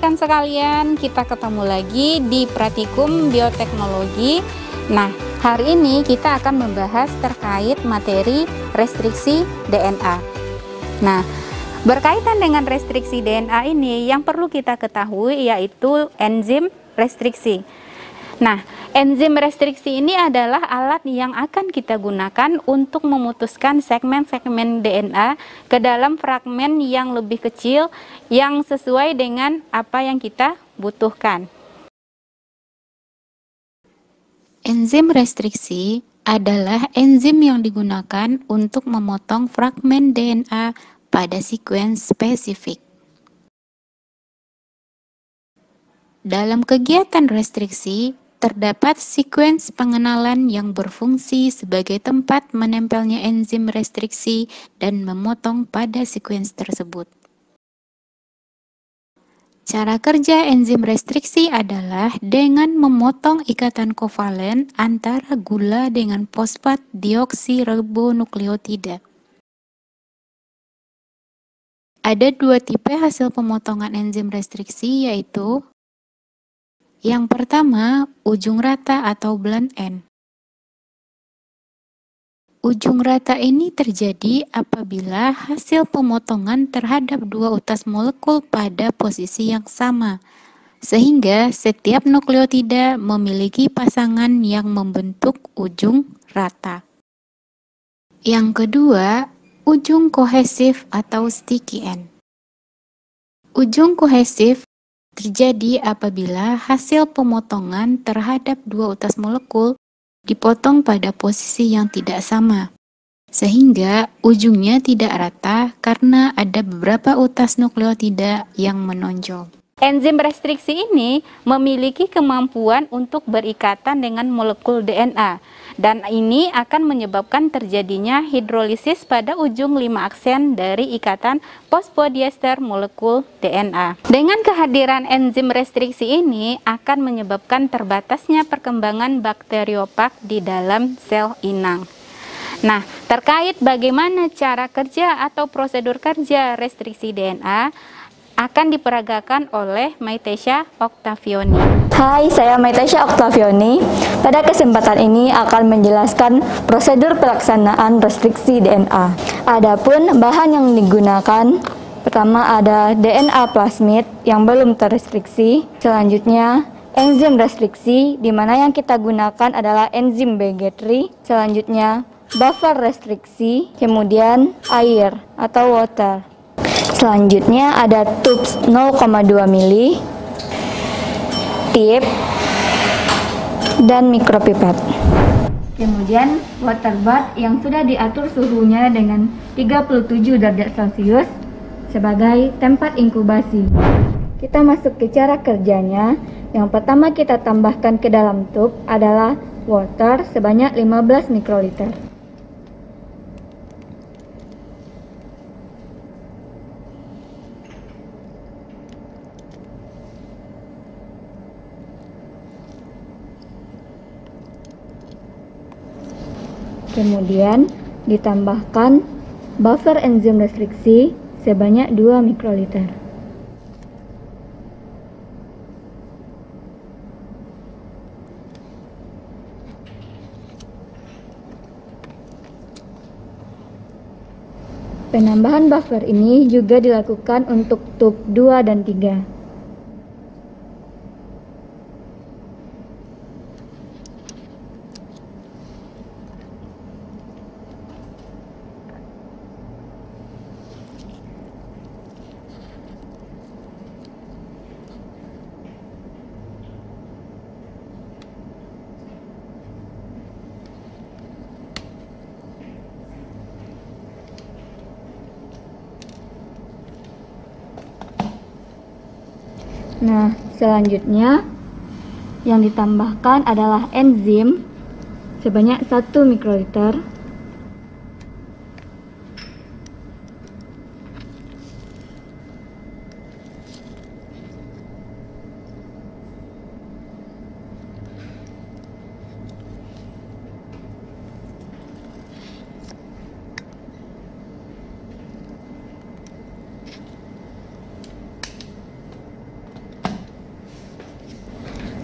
rekan sekalian, kita ketemu lagi di Praktikum Bioteknologi. Nah, hari ini kita akan membahas terkait materi restriksi DNA. Nah, berkaitan dengan restriksi DNA ini, yang perlu kita ketahui yaitu enzim restriksi. Nah, enzim restriksi ini adalah alat yang akan kita gunakan untuk memutuskan segmen-segmen DNA ke dalam fragmen yang lebih kecil yang sesuai dengan apa yang kita butuhkan. Enzim restriksi adalah enzim yang digunakan untuk memotong fragmen DNA pada sekuens spesifik. Dalam kegiatan restriksi, terdapat sekuens pengenalan yang berfungsi sebagai tempat menempelnya enzim restriksi dan memotong pada sekuens tersebut. Cara kerja enzim restriksi adalah dengan memotong ikatan kovalen antara gula dengan fosfat deoksiribonukleotida. Ada dua tipe hasil pemotongan enzim restriksi, yaitu yang pertama, ujung rata atau blend end. Ujung rata ini terjadi apabila hasil pemotongan terhadap dua utas molekul pada posisi yang sama, sehingga setiap nukleotida memiliki pasangan yang membentuk ujung rata. Yang kedua, ujung kohesif atau sticky end. Ujung kohesif terjadi apabila hasil pemotongan terhadap dua utas molekul dipotong pada posisi yang tidak sama, sehingga ujungnya tidak rata karena ada beberapa utas nukleotida yang menonjol. Enzim restriksi ini memiliki kemampuan untuk berikatan dengan molekul DNA, dan ini akan menyebabkan terjadinya hidrolisis pada ujung 5 aksen dari ikatan fosfodiester molekul DNA. Dengan kehadiran enzim restriksi ini akan menyebabkan terbatasnya perkembangan bakteriopak di dalam sel inang. Nah, terkait bagaimana cara kerja atau prosedur kerja restriksi DNA akan diperagakan oleh Maitesha Octavioni. Hai, saya Maitesha Octavioni. Pada kesempatan ini akan menjelaskan prosedur pelaksanaan restriksi DNA. Adapun bahan yang digunakan, pertama ada DNA plasmid yang belum terrestriksi. Selanjutnya enzim restriksi, di mana yang kita gunakan adalah enzim BG3. Selanjutnya buffer restriksi, kemudian air atau water. Selanjutnya ada tubes 0,2 mili, tip, dan mikropipet. Kemudian water bath yang sudah diatur suhunya dengan 37 derajat Celcius sebagai tempat inkubasi. Kita masuk ke cara kerjanya. Yang pertama kita tambahkan ke dalam tub adalah water sebanyak 15 mikroliter. Kemudian ditambahkan buffer enzim restriksi sebanyak 2 mikroliter. Penambahan buffer ini juga dilakukan untuk tub 2 dan 3. Nah, selanjutnya yang ditambahkan adalah enzim sebanyak 1 mikroliter.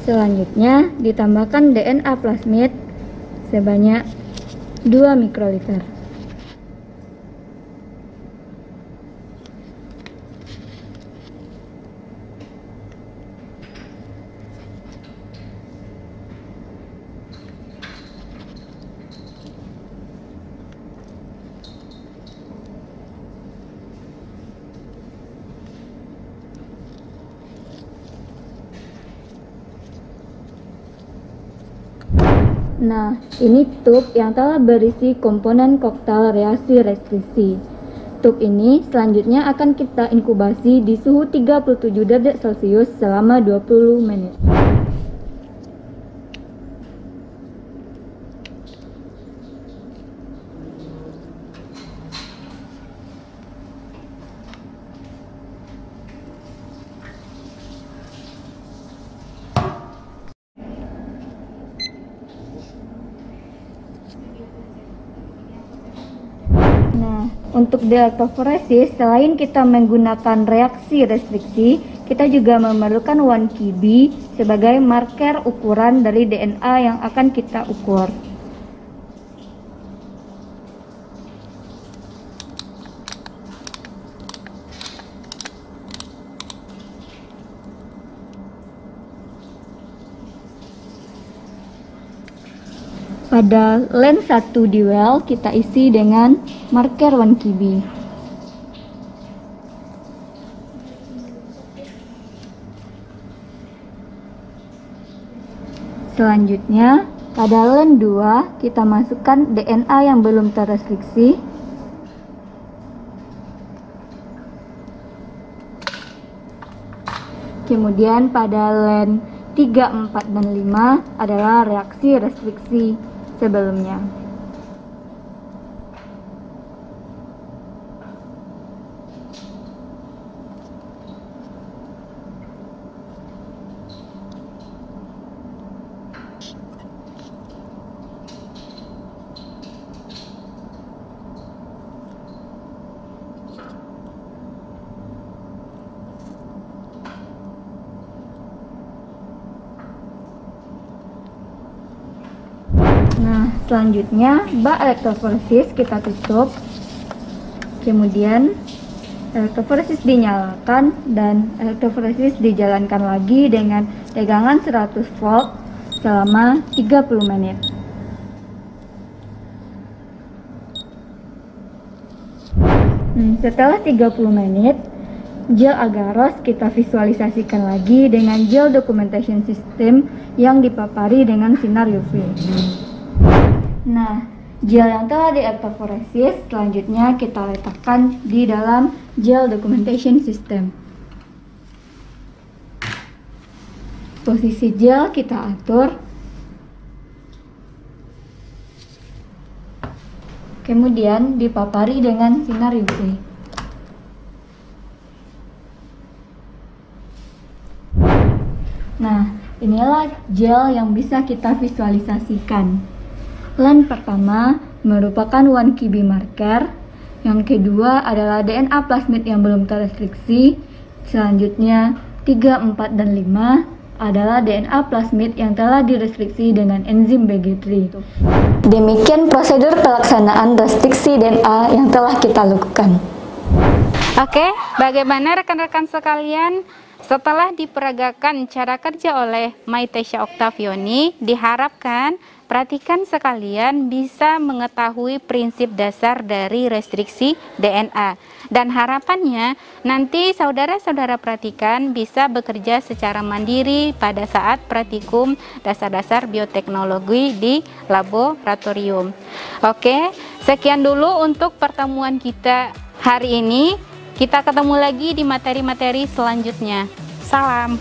Selanjutnya, ditambahkan DNA plasmid sebanyak 2 mikroliter. Nah, ini tub yang telah berisi komponen koktail reaksi restriksi. Tub ini selanjutnya akan kita inkubasi di suhu 37 derajat Celcius selama 20 menit. Nah, untuk elektroforesis, selain kita menggunakan reaksi restriksi, kita juga memerlukan 1 Kb sebagai marker ukuran dari DNA yang akan kita ukur. Pada lens 1 di well kita isi dengan marker 1 Kb. Selanjutnya, pada lens 2 kita masukkan DNA yang belum terrestriksi. Kemudian pada lens 3, 4, dan 5 adalah reaksi restriksi sebelumnya. Nah, selanjutnya bak elektroforesis kita tutup. Kemudian elektroforesis dinyalakan dan elektroforesis dijalankan lagi dengan tegangan 100 volt selama 30 menit. Setelah 30 menit, gel agaros kita visualisasikan lagi dengan gel documentation system yang dipapari dengan sinar UV. Nah, gel yang telah di elektroforesis selanjutnya kita letakkan di dalam gel documentation system. Posisi gel kita atur. Kemudian dipapari dengan sinar UV. Nah, inilah gel yang bisa kita visualisasikan. Lens pertama merupakan 1 Kb marker, yang kedua adalah DNA plasmid yang belum terrestriksi, selanjutnya 3, 4, dan 5 adalah DNA plasmid yang telah direstriksi dengan enzim Bg3. Demikian prosedur pelaksanaan restriksi DNA yang telah kita lakukan. Oke, bagaimana rekan-rekan sekalian? Setelah diperagakan cara kerja oleh Maitesha Octavioni, diharapkan perhatikan sekalian bisa mengetahui prinsip dasar dari restriksi DNA. Dan harapannya nanti saudara-saudara perhatikan bisa bekerja secara mandiri pada saat praktikum dasar-dasar bioteknologi di laboratorium. Oke, sekian dulu untuk pertemuan kita hari ini. Kita ketemu lagi di materi-materi selanjutnya. Salam.